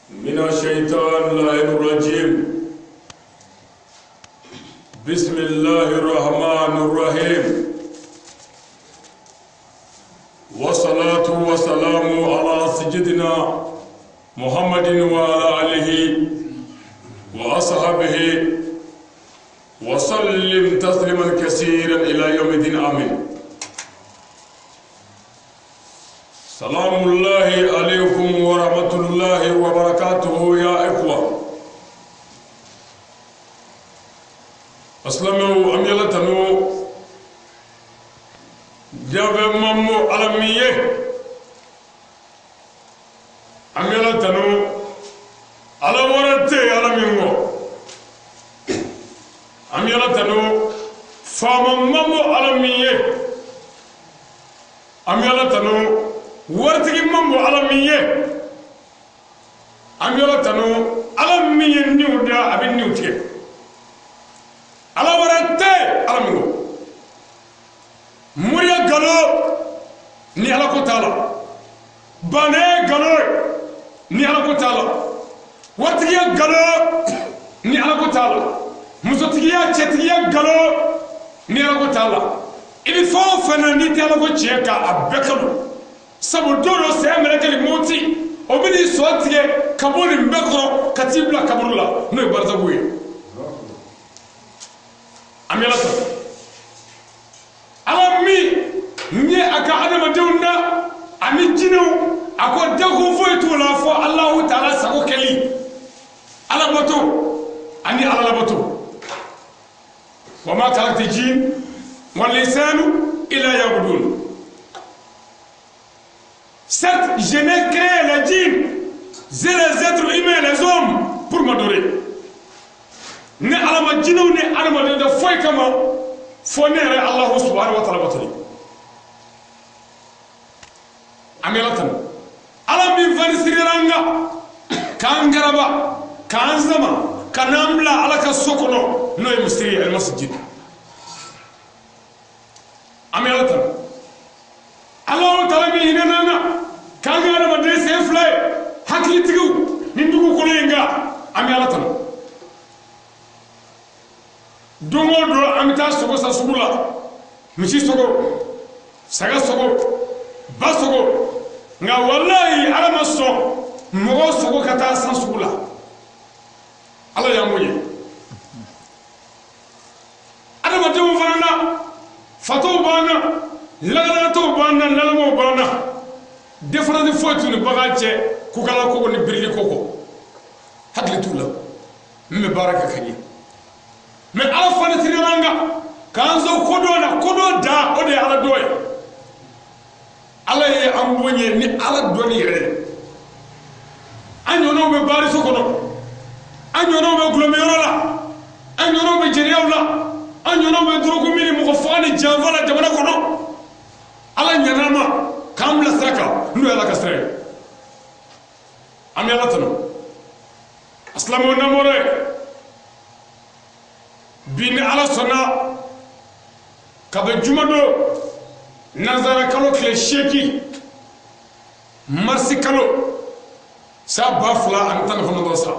من الشيطان اللعين الرجيم. بسم الله الرحمن الرحيم. والصلاة والسلام على سيدنا محمد وعلى آله وأصحابه وسلم تسليما كثيرا إلى يوم الدين. آمين. سلام الله عليكم ورحمة الله وبركاته يا إخوة. أسلموا أميلتنو جاب ممو علمية أميلتنو على ورتي علمينو أميلتنو فممو علمية أميلتنو ورتي ممو علمية أميلتنو علمية نيودا أبي نيوتي على ورتي علمينو مريا غلو ني على كوتالا باني غلو ني على كوتالا واتيا غلو ني على كوتالا مسوتيا تشتيا غلو ني على كوتالا إذا فوفنا نيتي على كوتشيكا أبكلو سبو دورو سيامرك الموتي وبني سواتي كابول مبكرو كتيبلا كابولا نو بارزابوي أميلاتا alami nye aka adama deunda ami jinu ako dago foytu la fo Allah ta'ala sako keli ala bato ani ala bato wama tarakti jin wal lisanu ila yabudun. Certes, je n'ai créé les djinns et les êtres humains, les hommes, pour m'adorer. Ne alama jinu ne alama de foy kama فونير الله سبحانه وتعالى بطري أميلتنا على من فنسيرانغا كان غربا كان زما كناملا على كسوكونو نو مستري المسجد أميلتنا الله تعالى بيننا كان غربا درس فلاي حكي تيجو ندوكو كولينغا أميلتنا dongo do amita sogo sa sugula mishi sogo saga sogo ba sogo nga wallahi ala maso mogo sogo kata san sugula ala ya moye ada mate mo fanana fato bana lagana to bana lalamo bana defana fotu ne bagaje ku kala ko ni birli koko hakli tula me baraka kanye mais ala fana tiriranga kanzo kodo da ode ala doye ala ye ambonye ni ala doni yere anyono be bari sokono anyono be glomero la anyono be jeriyaw la anyono be drogo mini mo fani janvala jamana kono ala nyanama kamla saka nu ala kastre am yalla tano aslamu namore bini ala sona kabe jumado nazara kalo kle sheki marsi kalo sa bafla antan hono dosa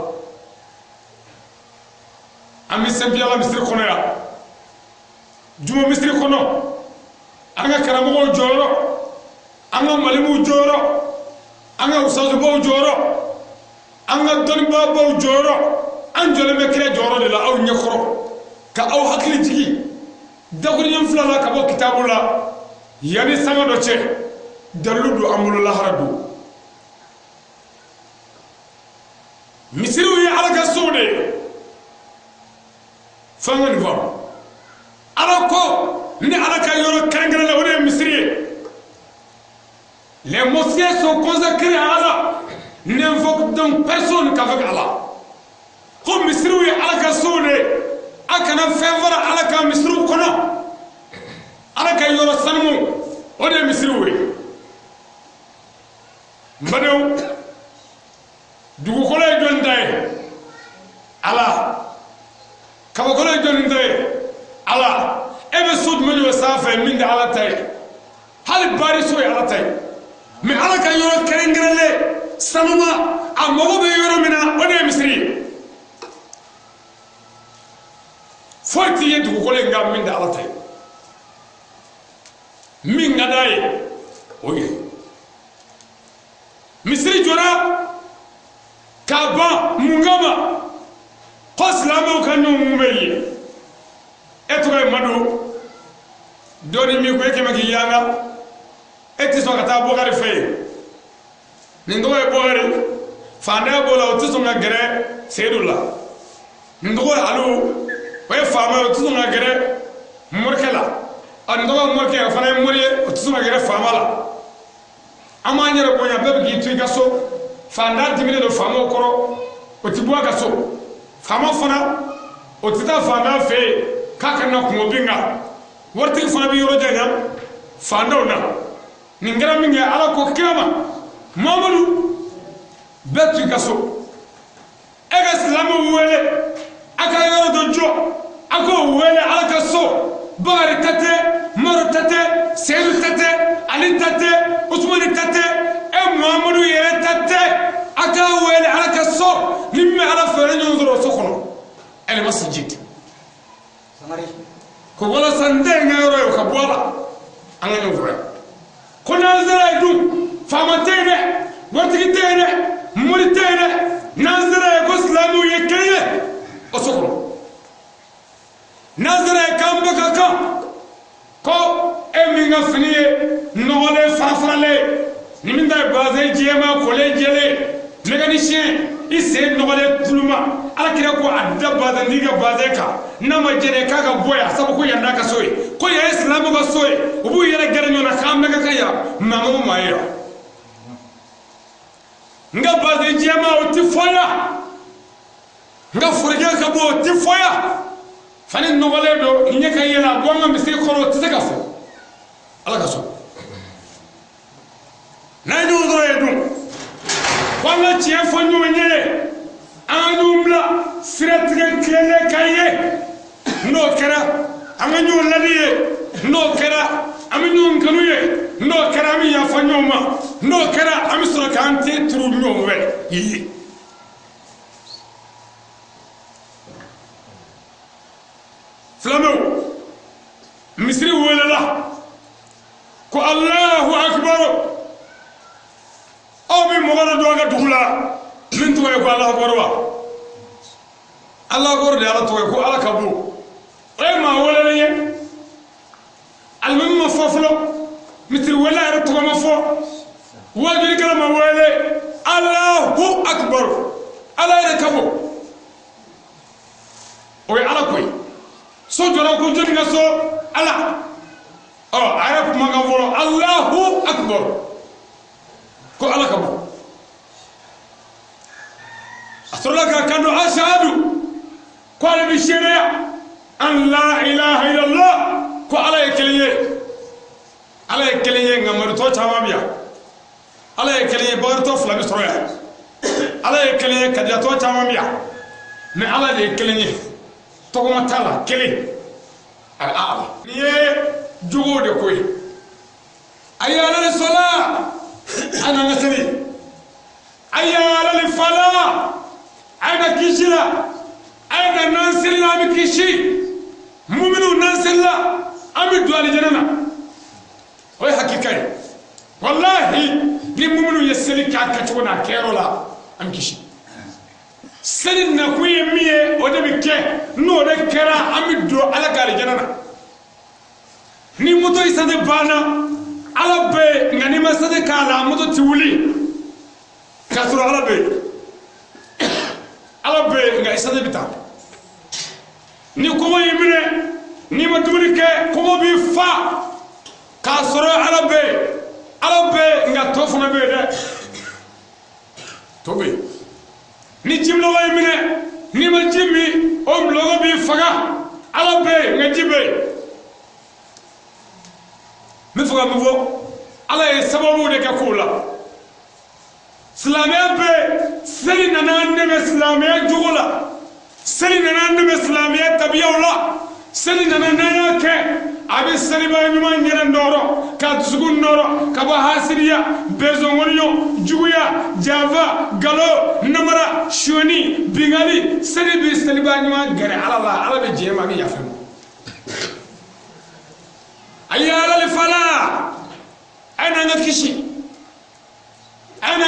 ami sembi ala misri kono ya juma misri kono anga karamo joro anga malimu joro anga usazu bo joro anga doni babo joro anjole mekre joro de la aw nyakoro ka aw hakili jigi daguriyam fulala ka bo kitabula yani sama do che daludu amul lahradu misiru ya alaka sude fangan va alako ni alaka yoro kangara la wone misri les mosquées sont consacrées à Allah, n'invoquent donc personne qu'avec Allah. Comme misiru ya alaka sude akana fevara alaka misru kono alaka yoro sanmu ode misru we mbado dugu kole jonday ala kaba kole jonday ala ebe sud mejo safa min ala tay hal bari so ala tay mais alaka yoro kerengrele sanuma a mago bɛ yɔrɔ min na o de ye misiri ye foyi t'i ye dugukolo in kan min tɛ Ala ta ye min ka d'a ye o ye misiri jɔra k'a ban mun kama ko silamɛw ka ɲɔgɔn mun bɛ yen e tɔgɔ ye Madu dɔɔni min ko e kɛmɛ k'i yanga e tɛ sɔn ka taa Bokari fɛ yen nin tɔgɔ ye Bokari faantanya b'o la o tɛ sɔn ka gɛrɛ Seyidu la nin tɔgɔ ye Alu o ye faama ye o tɛ sɔn ka gɛrɛ Morikɛ la nin tɔgɔ ye Morikɛ o fana ye mori ye o tɛ sɔn ka gɛrɛ faama la an b'an yɛrɛ bonya bɛɛ bɛ k'i to i ka so faantan diminen don faamaw kɔrɔ o tɛ bɔ a ka so faama fana o tɛ taa faantan fɛ yen k'a ka na kungo bin kan waritigi fana bɛ yɔrɔ janya faantanw na nin kɛra min kɛ Ala ko kira ma Mamadu bɛɛ to i ka so e ka silamɛw wele a ka yɔrɔ dɔ jɔ a k'o wele Ala ka so Bakari ta tɛ Umaru ta tɛ Seyidu ta tɛ Ali ta tɛ Usumani ta tɛ e Mamadu yɛrɛ ta tɛ a k'a wele Ala ka so ni min bɛ Ala fɛrɛ ɲɔgɔn sɔrɔ o so kɔnɔ elle masjid ko walasa n den ka yɔrɔ ye o ka bɔ a la an ka ɲɔgɔn fɛ ko n'an sera yen dun faama tɛ yen dɛ waritigi tɛ yen dɛ mori tɛ yen dɛ n'an sera yen ko silamɛw ye kelen ye o so kɔnɔ n'an sera yen k'an bɛɛ ka kan ko e min ka fini ye nɔgɔlen farafaralen ni min ta ye bazɛn jɛman kɔlen jɛlen mécanicien i sen nɔgɔlen tuluma Alakira ko a da bazɛntigi ka bazɛn kan n'a ma jɛnɛ k'a ka bɔ yan sabu ko yan n'a ka so ye ko yan ye silamɛw ka so ye u b'u yɛrɛ gɛrɛ ɲɔgɔn na k'an bɛɛ ka kan yan maa ma maa ye yan n ka bazɛn jɛman o tɛ fɔ yan n ka forojɛ ka bɔ o tɛ fɔ yan fani nɔgɔlen don n ɲɛ ka yɛlɛ a bɔ an ka misiri kɔnɔ o tɛ se ka fɔ Ala ka so n'an ye ɲɔgɔn sɔrɔ yen dun ko an ka tiɲɛ fɔ ɲɔgɔn ye an ka ɲɔgɔn bila siratigɛ tilenlen kan ye n'o kɛra an ka ɲɔgɔn ladi ye n'o kɛra an bɛ ɲɔgɔn kanu ye n'o kɛra an bɛ yafa ɲɔgɔn ma n'o kɛra an bɛ sɔrɔ k'an ten turu ɲɔgɔn fɛ ye silamɛw misiri welela ko Allahu akbar aw bɛ mɔgɔ dɔ don a ka dugu la min tɔgɔ ye ko Allahu akbar wa Allahu akbar de Ala tɔgɔ ye ko Ala ka bon o ye maa welelen ye alimami ma fɔ fɔlɔ misiri wele yɛrɛ tɔgɔ ma fɔ wajilikɛla ma wele Allahu akbar Ala yɛrɛ ka bon o ye Ala ko ye so jɔra ko jɔnni ka so Ala a yɛrɛ kuma kan fɔlɔ Allahu akbar ko Ala ka bon a sɔrɔla k'a kan don ashhadu ko ale bɛ seedeya an la ilaha illallah ko Ala ye kelen ye Ala ye kelen ye nka maritɔ caman bɛ yan Ala ye kelen ye bakaritɔ fila bɛ sɔrɔ yan Ala ye kelen ye kadijatɔ caman bɛ yan mais Ala de ye kelen ye tɔgɔma t'a la kelen al-a'la nin ye jogow de ko ye hayya alal salah an ka seli hayya alal falah an ka kisi la an ka n'an selila an bɛ kisi muminiw n'an selila an bɛ don alijana na o ye hakika ye wallahi ni muminiw ye seli kɛ a kɛcogo n'a kɛyɔrɔ la an bɛ kisi seli nakun ye min ye o de bɛ kɛ n'o de kɛra an bɛ don Ala ka alijana na ni moto isade banna Ala bɛ yen nka n'i ma sade k'a la moto tɛ wuli k'a sɔrɔ Ala bɛ yen Ala bɛ yen nka isade bɛ taa ni kɔngɔ y'i minɛ n'i ma dumuni kɛ kɔngɔ b'i fa k'a sɔrɔ Ala bɛ yen Ala bɛ yen nka tɔ fana bɛ yen dɛ tɔ bɛ yen ni jimilɔgɔ y'i minɛ n'i ma ji min o milɔgɔ b'i faga Ala bɛ yen nka ji bɛ yen n bɛ fɛ ka mun fɔ Ala ye sababu de kɛ kow la silamɛya bɛ seli nana an dɛmɛ silamɛya jogo la seli nana an dɛmɛ silamɛya tabiyaw la seli nana n'an y'a kɛ abe saliba nyuma nyere ndoro ka tsugun ndoro ka ba hasidiya bezongonyo juguya java galo namara shoni bingali saliba nyuma gare ala be jema bi yafemo ayala li fala ana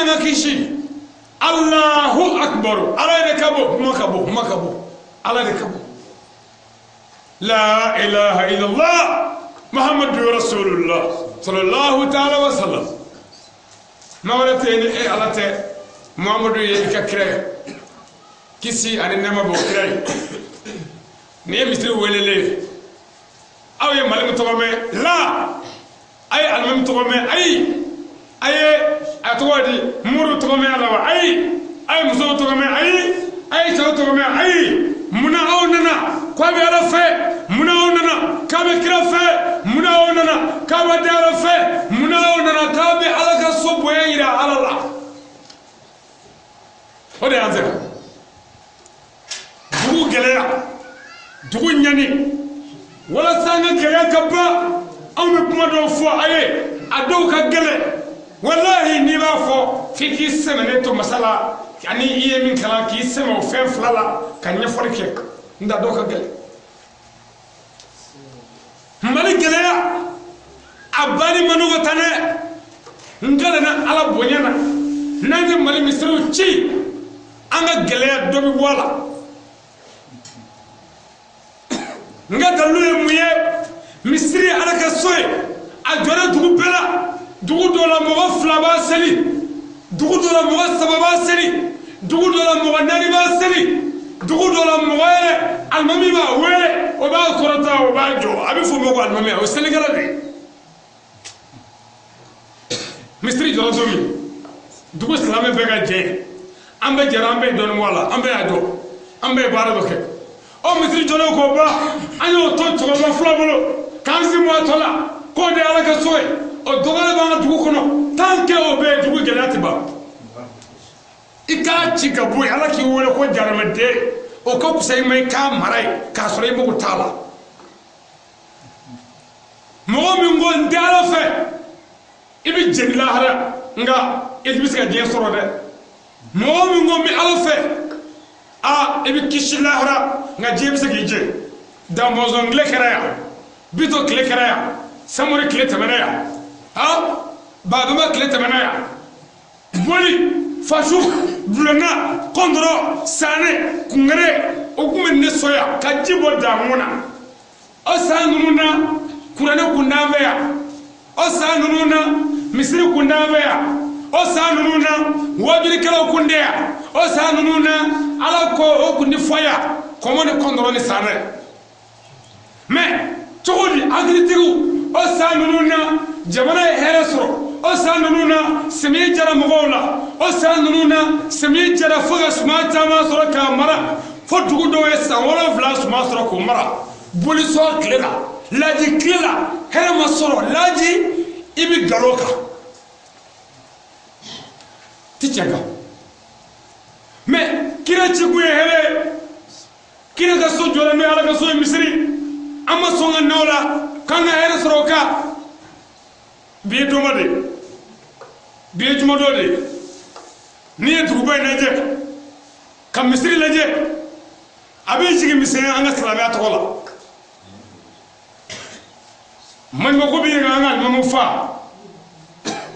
nga kishi Allahu akbar ala de kabo makabo ala de kabo la ilaha illallah muhammadur rasulullah sallallahu ta'ala wa sallam mawlate ni alate muhammadu ye ka kire kisi ani nama bo kire ni misri welele awe malam to me la ay almam to me ay atwadi muru to me ala ay muso to me ay to me ay muna awnana ko be ala fe muna awnana ka be kira fe muna awnana ka be dara fe muna awnana ka be ala ka sobo ira ala la ode anze dugu geleya dugu nyani wala sanga geleya kabba am kuma do fo aye ado ka gele wallahi ni ba fo fiki semene to masala yani iye min kala ki sema o fen flala kan nya forke nda do ka gele mali geleya abani manugo tane ngala na ala bonyana nanje mali misru ci anga geleya do bi wala nga daluye muye misri ala ka soy a jora dugu bela dugu do la mo fla ba seli dugu do la mo sababa seli dugu do la mo nari ba seli dugu do la mo wele almami ba wele o ba korota o ba jo abi fo mo ko almami o senegal de misri jora do mi dugu islam be ga je ambe jarambe don wala ambe ado ambe bara do ke o misri jora ko ba ayo to ba fla bolo kanzi mo tola ko de ala ka soy o dogale ba dugu kono tanke o be dugu gelati ba ika chika boy ala ki wole ko jaramade o ko kusay may ka maray ka sore mo ko tala mo mi ngon dala fe ibi jegla hara nga idbis ka dien soro de mo mi ngon mi ala fe a ibi kishila hara nga jebisa gi je da mo zon lekera bito klekera samori kletemena ha baba ma kletemena boli fashu blana kondro sane kungere okumenne soya kajibo damuna o sanununa kurane kundaveya o sanununa misri kundaveya o sanununa wajiri kala kundeya o sanununa ala ko o kundi foya komone kondro ni sane mais togodi agritigu o sanununa jamana here soro o sanununa semi jara mogola o sanununa semi jara foga smata ma soro ka mara fo dugu do e san wala vla sma soro ko mara boli so klela laji klela here ma soro laji ibi galoka tichanga me kira chigu here kira ga so jora no ala ga so misri amma songa nola kanga here soroka biye domade biye jumadode ni tu bay naje kam misri laje abe jigi misri anga salama tola man ma ko biye anga ma fa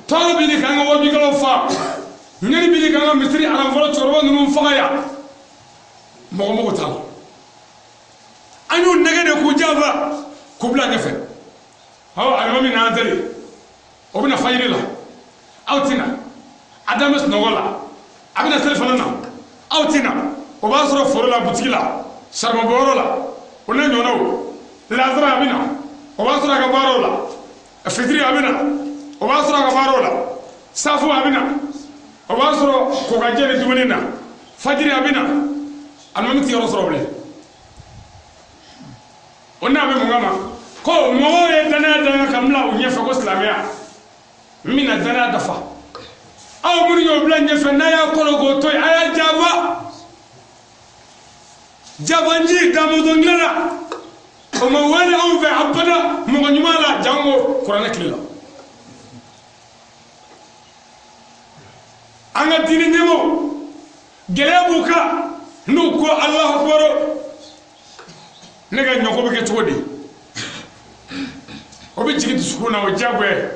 tolo biye kanga wobi kala fa nyani biye kanga misri alam folo chorwa num fa ya mo tal anu negede ku java kubla ngefe hawa almami na andali obina fayirila autina adamas nogola abina telefonana autina obasro forola butikila sharma borola ona nyono lazara abina obasro ga barola fitri abina obasro ga barola safu abina obasro ko ga jere dumenina fajiri abina almami ti yoro ona be mungama ko mo e dana kamla unye fa ko islamia mina dana dafa aw mun yo blanye fa na ya ko go toy aya java javanji damu donglara o ma wele anw fɛ abada mɔgɔ ɲuman la jango kuranɛ tile la an ka diinɛ ɲɛmɔgɔ gɛlɛya b'u kan n'u ko Alahu Akbar ne ka ɲɔgɔn bɛ kɛ cogo di o bɛ jigin dusukun na o diyagoya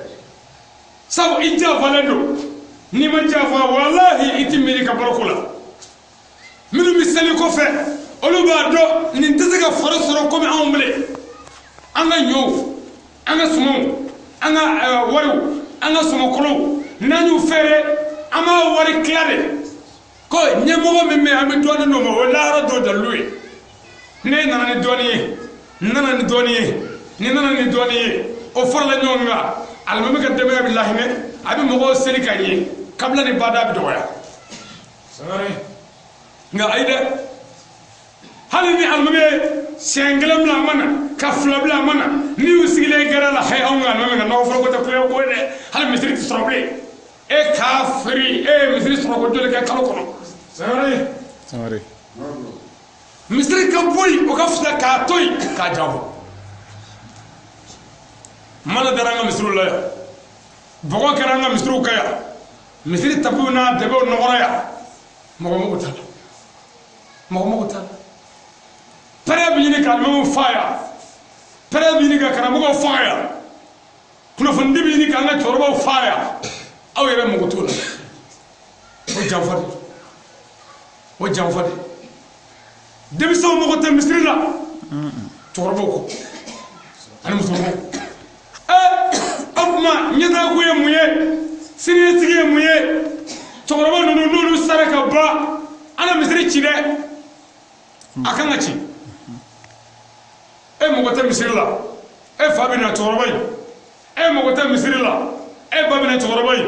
sabu i janfalen don n'i ma janfa walahi i tɛ miiri ka baro ko la minnu bɛ seli kɔfɛ olu b'a dɔn nin tɛ se ka fari sɔrɔ komi anw bilen an ka ɲɔw an ka sumanw an ka wariw an ka sɔmɔkɔlɔw n'an y'u feere an b'a wari tila de ko ɲɛmɔgɔ min bɛ yen an bɛ dɔɔnin d'o ma o ye lahara dɔ dalilu ye ne nana ni dɔɔnin ye n nana ni dɔɔnin ye ni nana ni dɔɔnin ye o farala ɲɔgɔn kan alimami ka denbaya bɛ lahinɛ a bɛ mɔgɔw seli ka ɲɛ kabila ni bada bɛ dɔgɔya nka ayi dɛ hali ni alimami ye siɲɛ kelen bila a ma na ka fila bila a ma na ni y'u sigilen gɛrɛ la hayi anw ka alimami ka n'aw fɔra ko tɛ kulonkɛ ko ye dɛ hali misiri tɛ sɔrɔ bilen e k'a firi e ye misiri sɔrɔ ko joli kɛ kalo kɔnɔ sangare misiri ka bɔ yen o ka fisa k'a to yen k'a janfɔ mana dara an ka misiriw la yan bɔgɔ kɛra an ka misiriw kan yan misiri tapiw n'a dɛbɛw nɔgɔra yan mɔgɔ mago t'a la mɔgɔ mago t'a la pɛrɛ bɛ ɲini ka alimamiw fa yan pɛrɛ bɛ ɲini ka karamɔgɔw fa yan kunnafonidi bɛ ɲini ka an ka cɛkɔrɔbaw fa yan aw yɛrɛ mago t'o la o janfa de o janfa de denmisɛnw mago tɛ misiri la cɛkɔrɔbaw kɔ ani musokɔrɔbaw o tuma ɲɛtagako ye mun ye siniɲɛsigi ye mun ye cɛkɔrɔba ninnu n'olu sara ka ban an ka misiri ci dɛ a kan ka ci e mago tɛ misiri la e fa bɛ na cɛkɔrɔba in e mago tɛ misiri la e ba bɛ na cɛkɔrɔba in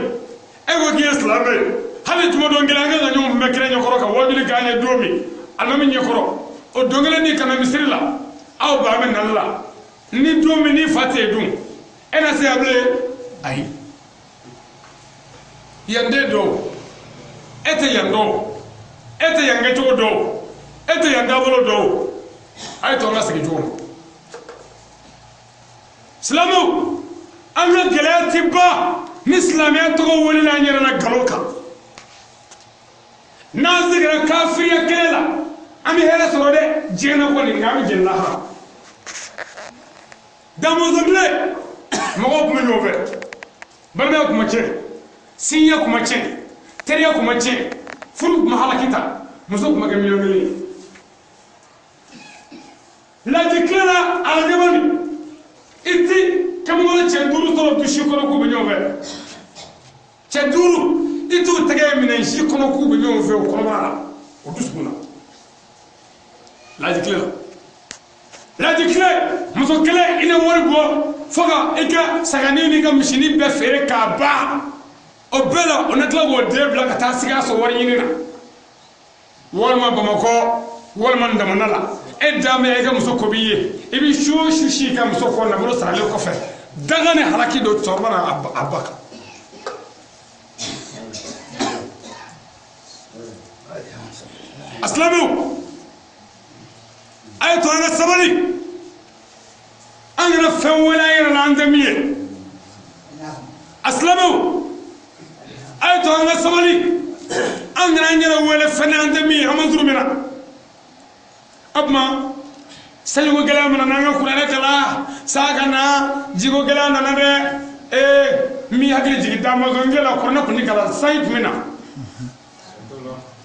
e ko k'i ye silamɛ ye hali tuma dɔn kelen an ka ɲɔgɔn bɛɛ kɛrɛ ɲɛkɔrɔ ka wajuli k'an ye don min alimami ɲɛkɔrɔ o don kelen ni kana misiri la aw ba bɛ nali la ni don min ni fa t'e dun e na se yan bilen ayi yan den dɔw e tɛ yan dɔn e tɛ yan kɛcogo dɔn e tɛ yan taabolo dɔn a ye to an ka segin cogo ma silamɛw an ka gɛlɛya tɛ ban ni silamɛya tɔgɔ weleli an yɛrɛ la nkalon kan n'an seginna kafiriya kelen la an bɛ hɛrɛ sɔrɔ dɛ diɲɛ na kɔni nka an bɛ jɛn lahara damɔzɔn bilen mɔgɔw tun bɛ ɲɔgɔn fɛ balimaya tun ma tiɲɛ sinjiya tun ma tiɲɛ teriya tun ma tiɲɛ furu tun ma halaki ta muso tun ma kɛ miliyɔn kelen ye laji tile la alademani i ti kamalen cɛ duuru sɔrɔ dusi kɔnɔ k'u bɛ ɲɔgɔn fɛ cɛ duuru i t'u tɛgɛ minɛ si kɔnɔ k'u bɛ ɲɔgɔn fɛ o kɔnɔbara la o dusukun na laji tile la laji tile muso kelen i na wari bɔ fo ka i ka sagani n'i ka misini bɛɛ feere k'a ban o bɛɛ la o na tila k'o den bila ka taa sikaso wari ɲini na walima bamakɔ walima ndamana la e dan bɛ i ka muso ko b'i ye i bɛ su o su si i ka muso kɔ nafolo saralen kɔfɛ daga ni halaki don cɛkɔrɔba na a ba kan a silamɛw a ye to an ka sabali an kana fɛn wele an yɛrɛ la an tɛ min ye a silamɛw a ye to an ka sabali an kana an yɛrɛ wele fɛn an tɛ min ye an ma turu min na o tuma saliko gɛlɛya mana n'an ka kuranɛ kalan sa ka na jiko gɛlɛya nana dɛ min hakili jigin damɔzɔn gɛlɛya kuranɛ kun tɛ kalan sanji tun bɛ na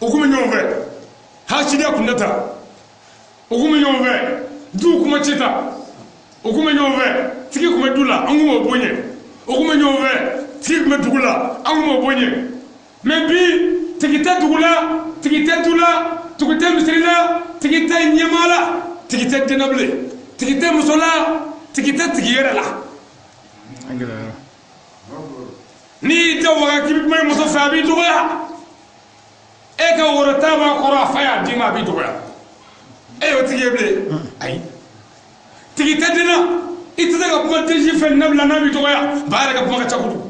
o kun bɛ ɲɔgɔn fɛ hasidiya kun tɛ ta o kun bɛ ɲɔgɔn fɛ duw kun ma ci ta o kun bɛ ɲɔgɔn fɛ tigi kun bɛ du la an kun b'o bonya o kun bɛ ɲɔgɔn fɛ tigi kun bɛ dugu la an kun b'o bonya mɛ bi tigi tɛ dugu la tigi tɛ du la tigi tɛ misiri la tigi tɛ ɲɛmaa la tigi tɛ denna bilen tigi tɛ muso la tigi tɛ tigi yɛrɛ la n'i y'i tɛ waga k'i bɛ kuma muso fɛ a b'i dɔgɔya e ka worota b'a kɔrɔ a fa y'a d'i ma a b'i dɔgɔya e y'o tigi ye bilen ayi tigi tɛ denna i tɛ se ka kuma densi fɛ nabila n'a b'i dɔgɔya ba yɛrɛ ka kuma ka ca kojugu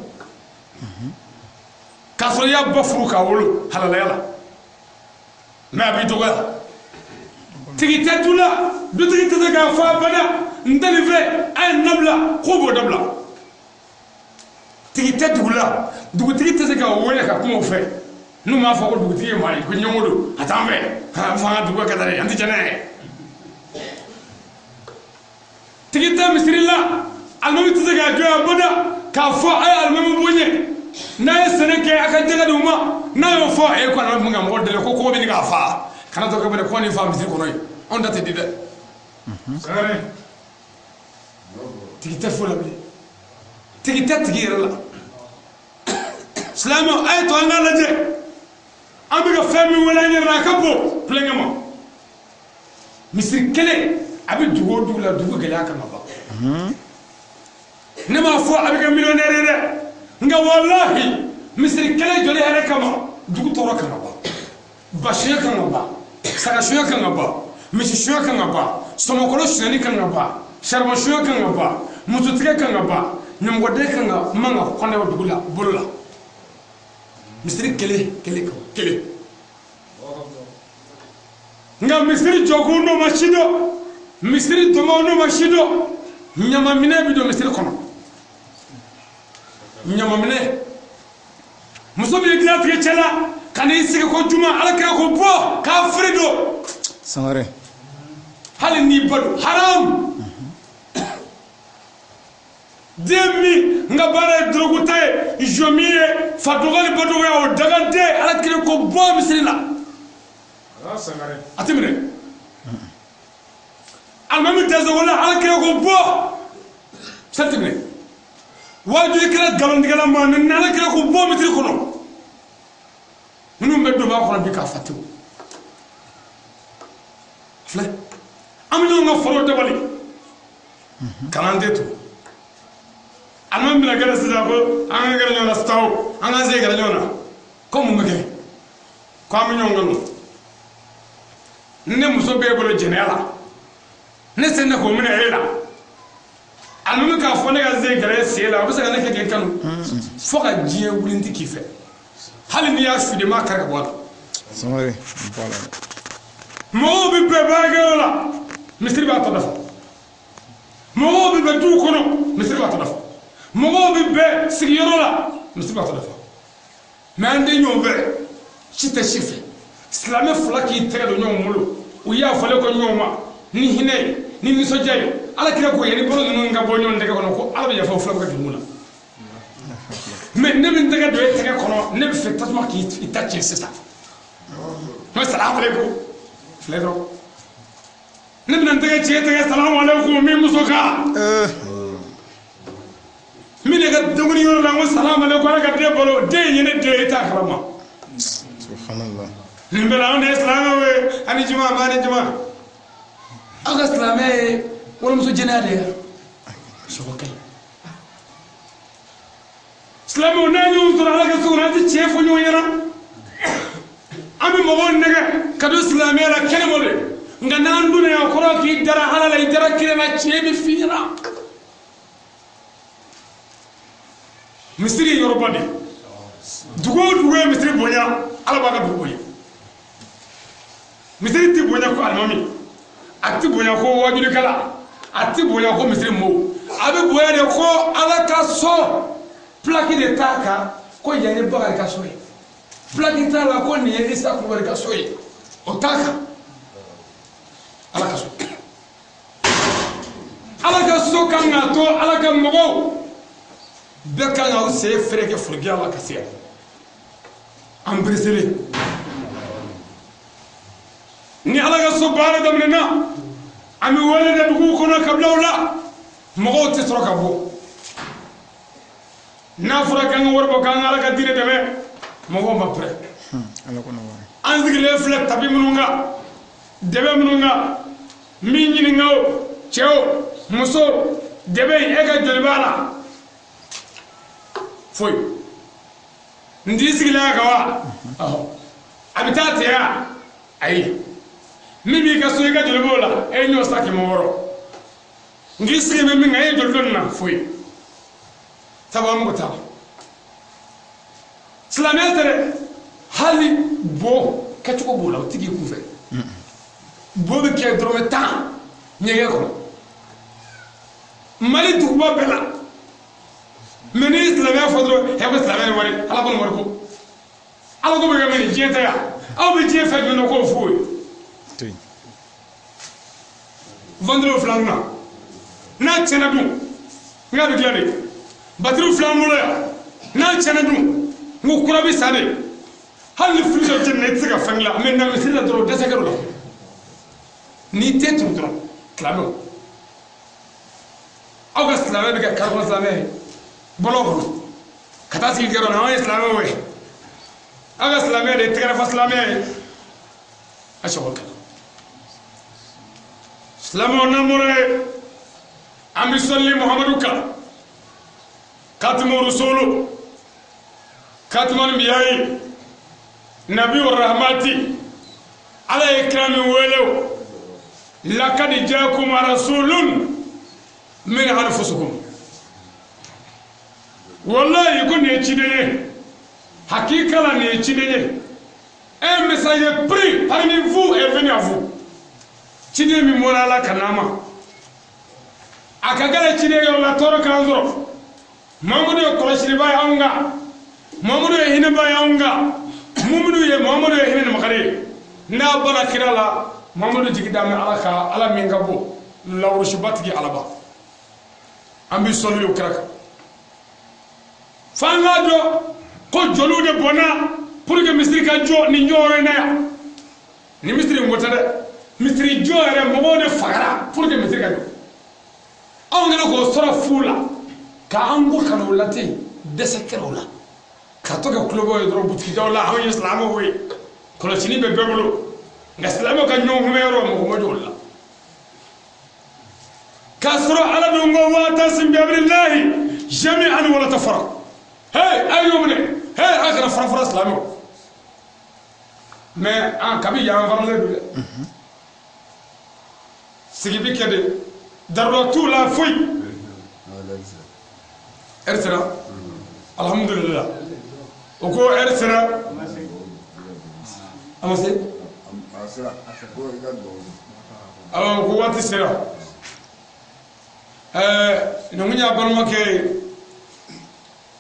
k'a sɔrɔ i y'a bɔ furu k'a wolo halalaya la mɛ a b'i dɔgɔya tigi tatula du tigi tese ka fa bana ndani fe ay nabla ko bo dabla tigi tatula dugu tigi tese ka wele ka kuma fe nu ma fa ko dugu tigi mari ko nyomodo atambe ha fa dugu ka dare anti jana tigi ta misrilla almami tese ka joya bana ka fa ay almami bonye na sene ke aka daga duma na yo fa e ko na munga mo dele ko be ni ka fa kana to ko be ko ni fa misri ko noy on date dide sare tigi ta fola bi tigi ta tigi rala salama ay to nga la je ambiga fami wala ni rakabo plenga mo misri kele abi dugo dugla dugo gele aka ngaba ne ma fo abiga millionnaire de nga wallahi misri kele joli hare kama dugu toro kama ba bashiya kama ba saka shuya kama ba misi shuya kama ba somokolo shani kama ba sharma shuya kama ba mututige kama ba nyamgode kama manga konde dugula bolola misri kele nga misri jogundo mashido misri tomono mashido nyama mine bido misri kono nyamamne muso bi gila tige chala kani sigi ko juma ala ka ko bo ka frido sangare hali ni badu haram demi nga bare drogu tay jomiye fatogali badu ya o dagante ala kire ko bo misrila ala sangare atimre almami tazo wala ala kire ko bo satimre wajuri kala galandigala ma nana kala ko bo mitri kono nunu meddo ba ko bi ka fatiwo fle amino nga foro de wali kalande to almam bila gara sida ko anga gara nyona staw anga ze gara nyona ko mu mege ko amino ngano ne muso be bolo jenela ne senna ko mina hela almami ka fo ne ka ze gare sela o be se ka ne ke kanu fo ka jiye wulinti kife hali ni ya fide ma kar ka bwala sangare bala mo bi be bagala misri ba to dafa mo bi be du kono misri ba to dafa mo bi be sigiyoro la misri ba to dafa mais ande nyo be chite chife islamé fula ki tere do nyo mulo o ya fale ko nyoma ni hine ni ni sojayo ala kira ko yeni bolo non nga bonyo ndega kono ko ala be ya fa fula ko dimuna mais ne bin daga do tege kono ne be fe tasma ki itachi sista no assalamu alaykum fledro ne bin daga ci tege assalamu alaykum mi musoka mi ne ga dogoni yoro la assalamu alaykum ala ga de bolo de yene de ta karama subhanallah ni bela on islam we ani juma mani juma aga islamé wala muso jenade so kay islam na ñu dara la ko rati chef ñu yara ami mo won nega kadu islamé la kene mo de nga nan duna ya ko fi dara halala dara kirena chebi fira misri yoruba de dugo misri bonya ala ba ka dugo misri ti bonya ko almami ati bonya ko wajuli kala ati bonya ko misri mo abe bonya de ko ala ka so plaki de taka ko yene baga ka so plaki ta la ko ni isa ko ka so o taka ala ka so kan na to ala ka mo be kan na se freke furgi ala ka se am brisele ni ala ga so baara damna ami wala da dugu kono kabla wala mo te soro ka bo na fura kan warbo kan ala ka dire deme mo go mapre ala kono wa anzigile fle tabi mununga debe mununga mi nyini ngaw cheo muso debe ega jolbala foi ndizigila ga wa abitati ya ai mimi ka so ega jolbola e nyo saki mo woro ngisi mimi ngai jolbonna foi tabamu gota islametere hali bo kachuko bola utigi kufe bobe ke drome tan nyege ko mali duba bela ministre la fodro he ko islamé wari ala ko wari ko ala ko be ngani jeta ya aw be je fa no ko fu tuy vendredi flangna na tsena dum nga be glade batru flambo ya na tsena dum ngu kurabi sade hal ni fuso jenne tsiga fangla men na sirra dro desa karo ni tetu dro klamo aw ga islamé be ka karbo islamé bolo kata sigi kero na islamé we aga islamé de tigara fa islamé ashawal kala islamé on namore ami salli muhammadu ka katmu rusulu katmu anbiya'i nabi wa rahmati ala ikrami welew laqad jaakum rasulun min anfusikum wallahi ko ne chideye hakika la ne chideye un message pris parmi vous est venu à vous chideye mi mona la kanama akagala chideye la toro kanzoro mamudu ko shiriba yaunga mamudu hinaba yaunga mamudu hinin makare na bana kirala mamudu jigidame alaka ala mingabo lawru shibati alaba ambi solu kraka fangado ko jolude bona pour que misri ka jo ni njore na ni misri ngotade misri jore mo de fagara pour que misri ka jo on ngana ko sora fula ka ango kanu lati desekerola ka to ka klubo e dro butki dawla haw islamo we ko la chini be bebulu ngaslamo ka nyong mero mo jolla kasro ala dungo wa tasim bi amrillahi jami'an wala tafarraq hey ayumne hey akara farafara islamo mais en kabi ya varale dule sigi bi kede darro tout la fouille ersera alhamdulillah oko ersera amase alors ko wati sera numunya balma ke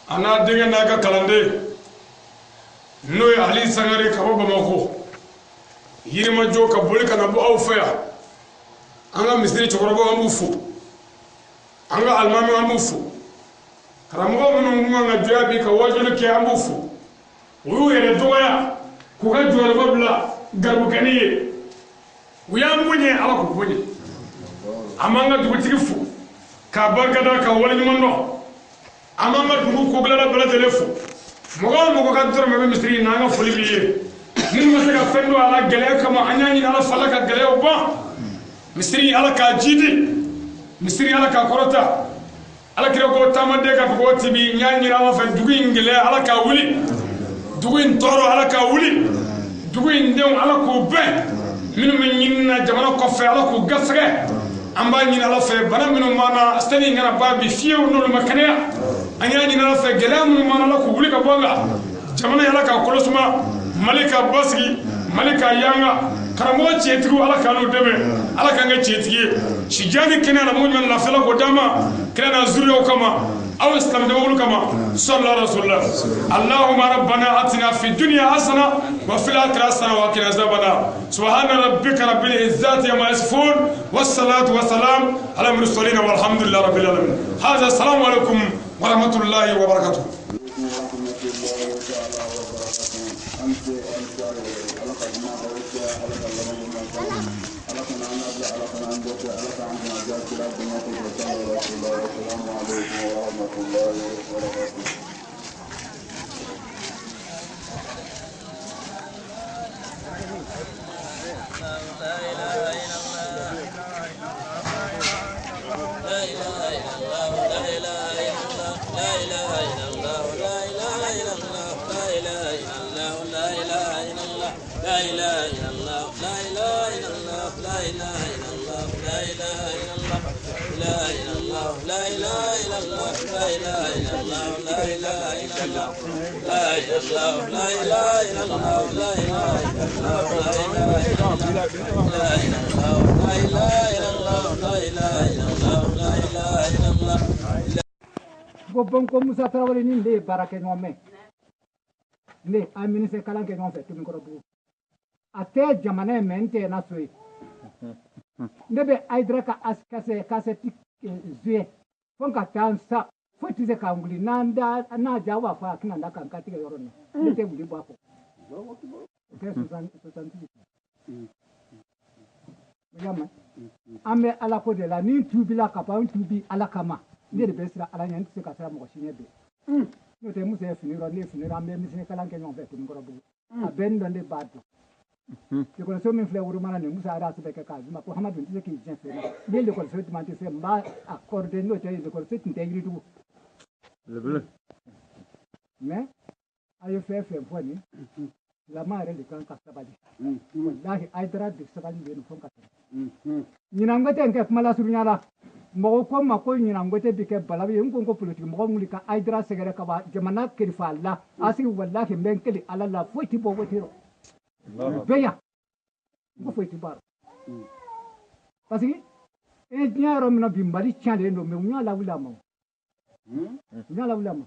ana denga naga kalande noy ali sangare ka baba mako yirima jo ka boli kana bu awfa anga misri chokorobo ambufu anga almami ambufu karamo munu nga jabi ka wajulu ke ambufu uyu yere doya ku ga jore babla garbu kaniye uyammunye ala ku bunye amanga dubutifu ka bagada ka wala nyumondo amanga dugu ko gala bala telefu mogo ka dor me misri nanga foli biye ni masaka fendo ala gele kama anyani ala falaka gele oba misri ala ka jidi misri ala ka korota ala kire ko tamande ka ko tibi nyani ala fa dugu ingele ala ka wuli dugu in toro ala ka wuli dugu in dem ala ko ben minu men nyinna jamana ko fe ala ko gasre amba nyina ala fe bana minu mana stani ngana babi fiu no makania anyani na fe gelamu mana la ko wuli ka bonga jamana yala ka kolosuma malika basgi malika yanga karamo cetigu ala kanu debe ala kanga cetigi shijani kena la munyo la fela ko dama kena zuriyo kama aw islam de wulu kama sallallahu rasulullah allahumma rabbana atina fi dunya hasana wa fil akhirati hasana wa qina azabana subhana rabbika rabbil izzati amma yasifun wassalatu wassalamu ala mursalin walhamdulillahi rabbil alamin hadha assalamu alaikum wa rahmatullahi wa barakatuh لا إله إلا الله Bonko Musa Traoré ni nde barake ngome ne a ministre kalanke ngom fe tumi korobu ate jamane mente na soyi ndebe aidraka askase kaseti zue fonka tansa fotize kanguli nanda na jawa fa kina ndaka katika yorono ndete buli bwako okay susanti yama ame ala ko de la ni tubila kapa tubi ala kama ndere besira ala nyanti se kasara mo shinyebe no te musa finiro ne finira me misine kalanke nyon vetu ngorobu abendo nde badu le ko so min fle wuru mana ne musa ara se ka zuma ko hamadu ndise ki jen fe na le ko so timante se ma accordé no te le ko so tinte yiri du le bleu mais ayo fe foni la mare le kan ka sabali wallahi aidra de sabali be no fon ka nyina ngate nke kuma la surunyala mo ko ma ko nyina ngate bike balabi en ko politique mo nguli ka aidra segere ka ba jamana kirifa Allah asi wallahi men keli ala la foti bo wotiro beya ko foti bar parce que e nyaro mina bimbali chale ndo me nyala wulama nyala wulama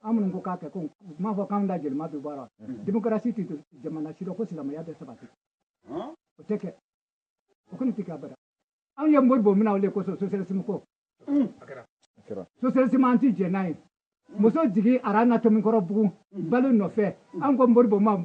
amun ko ka ko ma fo kam da jel ma be bara démocratie ti jamana siro ko silama ya be sabati o teke o kun tika bara an yam borbo mina wole ko socialisme ko socialisme anti jenai muso jigi arana to min koro bugu balu no fe an ko borbo ma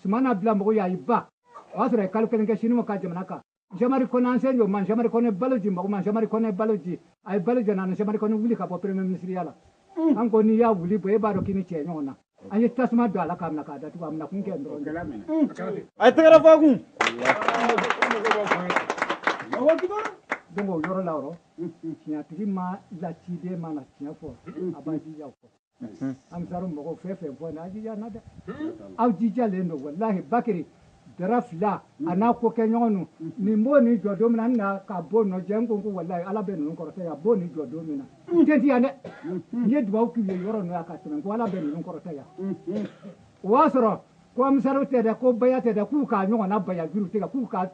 sumana bla mo ya iba wasre kalkelen ke shinu ka jamana ka jamari ko nan senjo man jamari ko ne baluji mo man jamari ko ne baluji ay baluji nan jamari ko ne wuli ka po premier ministre yala an ko ni ya wuli bo e baro kini che nyona an yi tasma do ala kam na ka da tu am na kun ke ndo ay tegara fagu dongo yoro lawro tiya tigi ma la tide ma na tiya fo abaji ya fo am saru mo fefe fo na ji ya na da aw ji jale ndo wallahi bakiri darafla ana ko ke nyonu ni mo ni jodo mina na ka bo no jengo ko wallahi ala be no ko ya bo ni jodo mina tenti ya ne ye dwa ku ye yoro no aka tin ko ala be no ko ya wasoro ko am saru te da ko baya te da ku ka nyo na baya biru te ku ka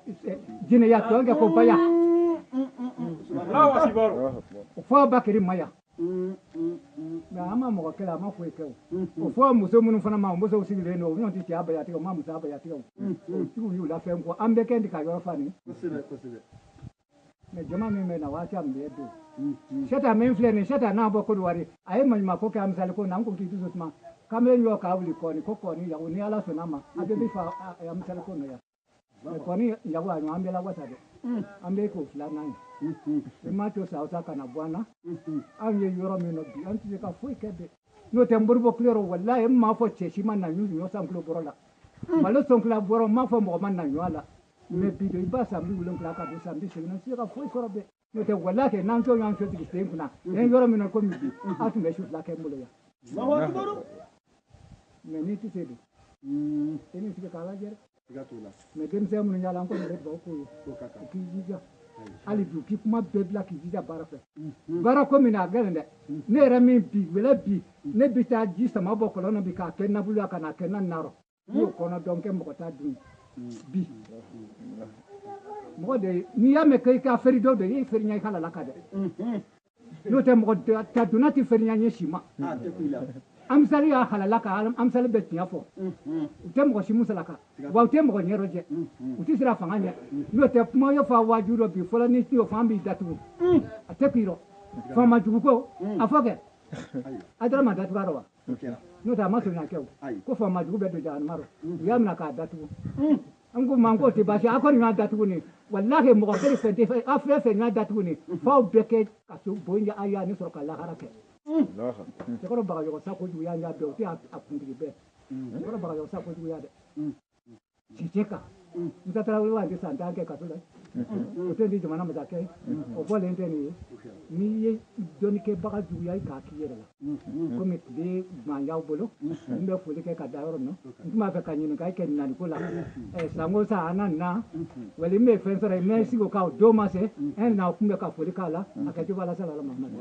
jine ya to ga ko baya Allah akbar fo bakiri maya na ama mo kala ma fo ke o fo muso mun fana ma muso sigile no nyon ti aba ya te ma muso aba ya te o ti yu la fe ko ambe ke ndika yo fani me jama me na wa ta mbe do shata men fle ne shata na bo ko wari ay ma ko ka amsal ko nan ko ti tu ma kamre yo ka wuli ko ni ya ni ala so na ma abe bi fa amsal ko no ya ko ni ya wa no ambe la wata de ambe ko fla nan mato sa kana bwana an ye yoro me no bi anti ka foi kebe no tembur bo klero wallahi ma fo che shi man na nyu yo sam klo borola malo son kla boro ma fo mo man na nyu ala me bi do ba sam bi ulon kla ka do sam bi shi na si ka foi sorobe no te wallahi nan to yan so ti ste kuna en yoro me no ko mi bi atu me shoot la ke mulo ya me ni ti se do eni ti ka la jere me dem se mun yala ko be ba ko ki jiga ali du ki kuma bɛɛ bila k'i jija baara fɛ baara ko min na a gɛlɛn dɛ ne yɛrɛ min bi wele bi ne bi taa ji sama bɔ kɔlɔn na bi k'a kɛ nabulu la ka n'a kɛ na narɔ n y'o kɔnɔ dɔn kɛ mɔgɔ t'a dun bi mɔgɔ de n'i y'a mɛn k'i ka feere dɔw de i ye feere ɲɛ i halala ka dɛ n'o tɛ mɔgɔ ta donna ti feere ɲɛ si ma amsali y'a halala ka amsali bɛ tiɲɛ fɔ u tɛ mɔgɔ si musalaka wa u tɛ mɔgɔ ɲɛrɔ jɛ u tɛ sira fanga ɲɛ n'o tɛ kuma ye fa waaju dɔ bi fɔlɔ ni y'o fan b'i datugu a tɛ k'i rɔ faama jugu ko a fɔ kɛ a dɔrɔn ma datugu rɔ wa n'o tɛ a ma sɔn kɛ o ko faama jugu bɛ don jahanama rɔ u y'a minɛ k'a datugu an ko man ko tɛ baasi a kɔni y'a datugu ni walahi mɔgɔ bɛɛ fɛn tɛ fɛn a fɛn fɛn y'a datugu ni f'aw bɛɛ kɛ ka so bon a y'a ni sɔrɔ ka lahara kɛ cɛkɔrɔ bagayogo sa kojugu y'a bɛɛ o tɛ a kuntigi bɛɛ cɛkɔrɔ bagayogo sa kojugu y'a dɛ ci kan musa tarawele wa tɛ san tan kɛ kaso la o tɛ di jamana masakɛ o fɔlen tɛ nin ye n'i ye dɔnnikɛbaga juguya k'a k'i yɛrɛ la komi tile man y'aw bolo n bɛ foli kɛ ka da yɔrɔ min na n tun b'a fɛ ka ɲininkali kɛ naliko la san o san an na wali n bɛ fɛn sɔrɔ yen mɛ sigi o kan o don ma se n na kun bɛ ka foli k'a la a kɛ cogo ala sala ala mamadu